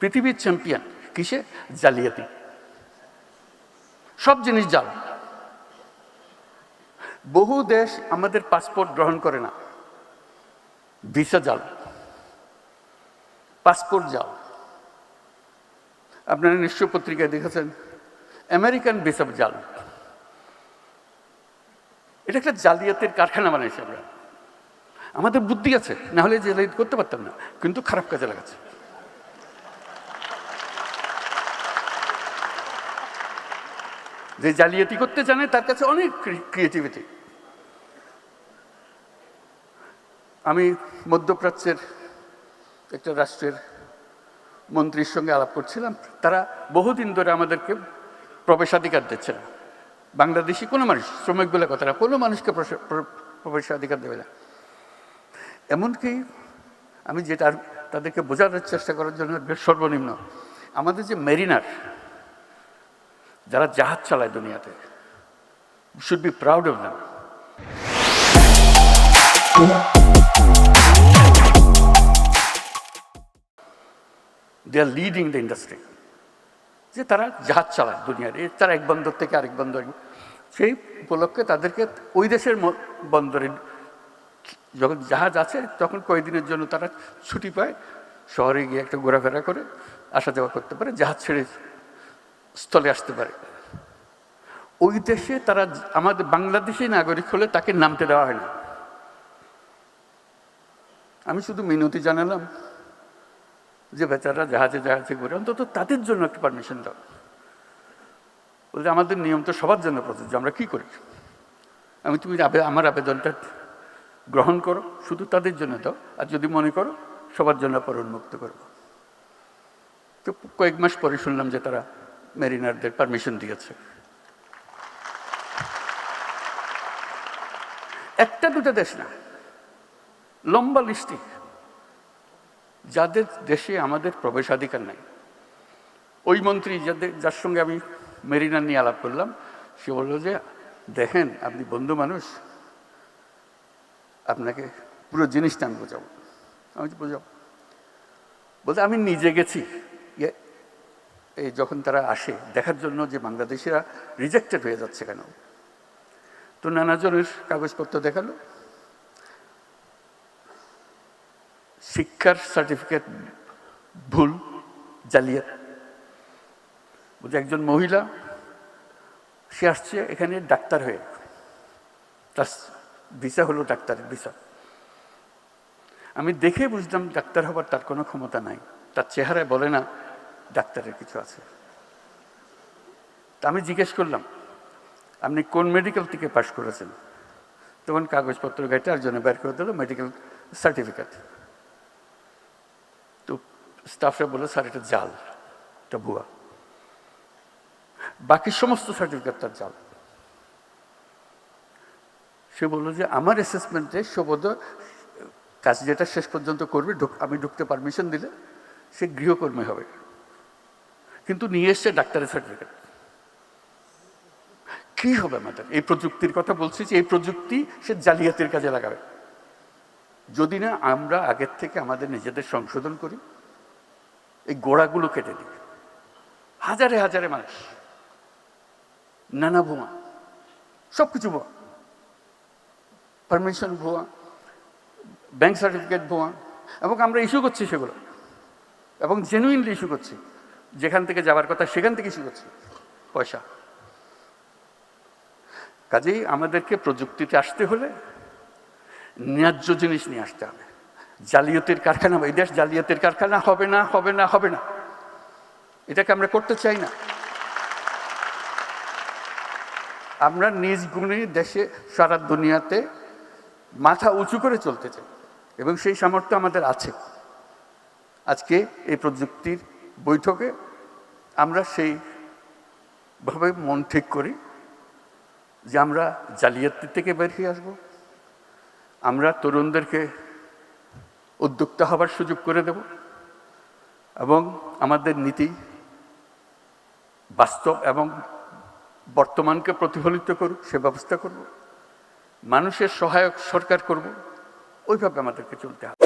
পৃথিবীর চ্যাম্পিয়ন কিসে? জালিয়াতি। সব জিনিস জাল। বহু দেশ আমাদের পাসপোর্ট গ্রহণ করে না, ভিসা জাল, পাসপোর্ট জাল। আপনারা নিশ্চয় পত্রিকায় দেখেছেন আমেরিকান ভিসা জাল। এটা একটা জালিয়াতের কারখানা বানাইছে। আমরা, আমাদের বুদ্ধি আছে, না হলে জালিয়াতি করতে পারতাম না, কিন্তু খারাপ কাজে লাগাচ্ছে। যে জালিয়াতি করতে জানে তার কাছে অনেক ক্রিয়েটিভিটি। আমি মধ্যপ্রাচ্যের একটা রাষ্ট্রের মন্ত্রীর সঙ্গে আলাপ করছিলাম। তারা বহুদিন ধরে আমাদেরকে প্রবেশাধিকার দিচ্ছে না। বাংলাদেশি কোনো মানুষ, শ্রমিক বলে কথা না, কোনো মানুষকে প্রবেশাধিকার দেবে না। এমনকি আমি যেটা তাদেরকে বোঝানোর চেষ্টা করার জন্য সর্বনিম্ন, আমাদের যে মেরিনার, যারা জাহাজ চালায় দুনিয়াতে, should be proud of them. They are leading the industry. যে তারা জাহাজ চালায় দুনিয়ার, তারা এক বন্দর থেকে আরেক বন্দর, সেই উপলক্ষে তাদেরকে ওই দেশের বন্দরে যখন জাহাজ আছে তখন কয়েকদিনের জন্য তারা ছুটি পায়, শহরে গিয়ে একটা ঘোরাফেরা করে আসা যাওয়া করতে পারে, জাহাজ ছেড়ে স্থলে আসতে পারে। ওই দেশে তারা আমাদের বাংলাদেশি নাগরিক হলে তাকে নামতে দেওয়া হয় না। আমি শুধু মিনতি জানালাম যে বেচারা জাহাজে জাহাজে ঘুরে, অন্তত তাদের জন্য একটা পারমিশন দাও। বলছে আমাদের নিয়ম তো সবার জন্য প্রযোজ্য, আমরা কি করি? আমি তুমি আমার আবেদনটা গ্রহণ করো, শুধু তাদের জন্য দাও, আর যদি মনে করো সবার জন্য পর উন্মুক্ত করব। তো কয়েক মাস পরে শুনলাম যে তারা মেরিনারদের পারমিশন দিয়েছে। একটা দুটা দেশ না, লম্বা লিস্টি যাদের দেশে আমাদের প্রবেশাধিকার নাই। ওই মন্ত্রী যার সঙ্গে আমি মেরিনার নিয়ে আলাপ করলাম, সে বলল যে দেখেন আপনি বন্ধু মানুষ, আপনাকে পুরো জিনিসটা আমি বোঝাবো। আমি বোঝাবো বলতে আমি নিজে গেছি এই যখন তারা আসে দেখার জন্য যে বাংলাদেশিরা রিজেক্টেড হয়ে যাচ্ছে কেন, তো নানাজনের কাগজপত্র দেখালো, শিক্ষার সার্টিফিকেট ভুল, জালিয়াত। বলছে একজন মহিলা, সে আসছে এখানে ডাক্তার হয়ে, তার ভিসা হলো ডাক্তারের ভিসা। আমি দেখে বুঝলাম ডাক্তার হবার তার কোনো ক্ষমতা নাই, তার চেহারায় বলে না ডাক্তারের কিছু আছে। তা আমি জিজ্ঞেস করলাম আপনি কোন মেডিকেল থেকে পাশ করেছেন? তখন কাগজপত্র ঘাটে আর জন্য বের করে দিল মেডিকেল সার্টিফিকেট। তো স্টাফরা বলে স্যার এটা জাল, এটা ভুয়া। বাকি সমস্ত সার্টিফিকেট তার জাল। সে বললো যে আমার অ্যাসেসমেন্টে শোভদ কাজ যেটা শেষ পর্যন্ত করবে, আমি ঢুকতে পারমিশন দিলে সে গৃহকর্মী হবে, কিন্তু নিয়ে এসছে ডাক্তারের সার্টিফিকেট। কি হবে আমাদের? এই প্রযুক্তির কথা বলছি যে এই প্রযুক্তি সে জালিয়াতির কাজে লাগাবে। যদি না আমরা আগের থেকে আমাদের নিজেদের সংশোধন করি, এই গোড়াগুলো কেটে দিই। হাজারে হাজারে মানুষ, নানা ভুয়া, সব কিছু ভুয়া, পারমিশন ভুয়া, ব্যাংক সার্টিফিকেট ভুয়া, এবং আমরা ইস্যু করছি সেগুলো, এবং জেনুইনলি ইস্যু করছি। যেখান থেকে যাওয়ার কথা সেখান থেকে ইস্যু করছি পয়সা। কাজেই আমাদেরকে প্রযুক্তিতে আসতে হলে ন্যায্য জিনিস নিয়ে আসতে হবে। জালিয়াতির কারখানা, এই দেশ জালিয়াতির কারখানা হবে না, হবে না, হবে না। এটাকে আমরা করতে চাই না। আমরা নিজ গুণে দেশে সারা দুনিয়াতে মাথা উঁচু করে চলতে চাই, এবং সেই সামর্থ্য আমাদের আছে। আজকে এই প্রযুক্তির বৈঠকে আমরা সেইভাবে মন ঠিক করি যে আমরা জালিয়াতি থেকে বের হয়ে আসবো। আমরা তরুণদেরকে উদ্যোক্তা হবার সুযোগ করে দেব, এবং আমাদের নীতি বাস্তব এবং বর্তমানকে প্রতিফলিত করুক সে ব্যবস্থা করব। মানুষের সহায়ক সরকার করব, ওইভাবে আমাদেরকে চলতে হবে।